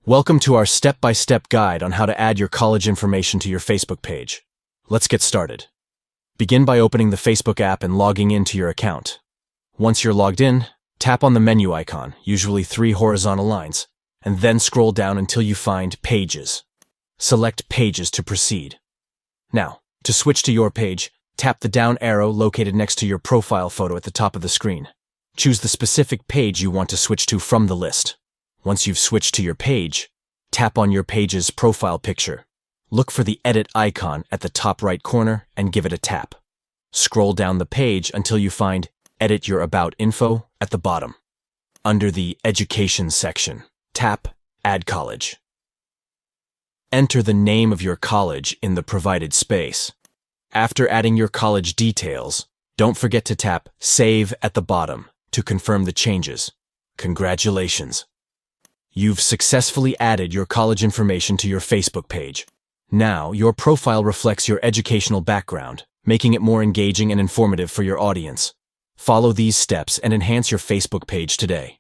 Welcome to our step-by-step guide on how to add your college information to your Facebook page. Let's get started. Begin by opening the Facebook app and logging into your account. Once you're logged in, tap on the menu icon, usually 3 horizontal lines, and then scroll down until you find Pages. Select Pages to proceed. Now, to switch to your page, tap the down arrow located next to your profile photo at the top of the screen. Choose the specific page you want to switch to from the list. Once you've switched to your page, tap on your page's profile picture. Look for the edit icon at the top right corner and give it a tap. Scroll down the page until you find Edit Your About info at the bottom. Under the Education section, tap Add College. Enter the name of your college in the provided space. After adding your college details, don't forget to tap Save at the bottom to confirm the changes. Congratulations! You've successfully added your college information to your Facebook page. Now, your profile reflects your educational background, making it more engaging and informative for your audience. Follow these steps and enhance your Facebook page today.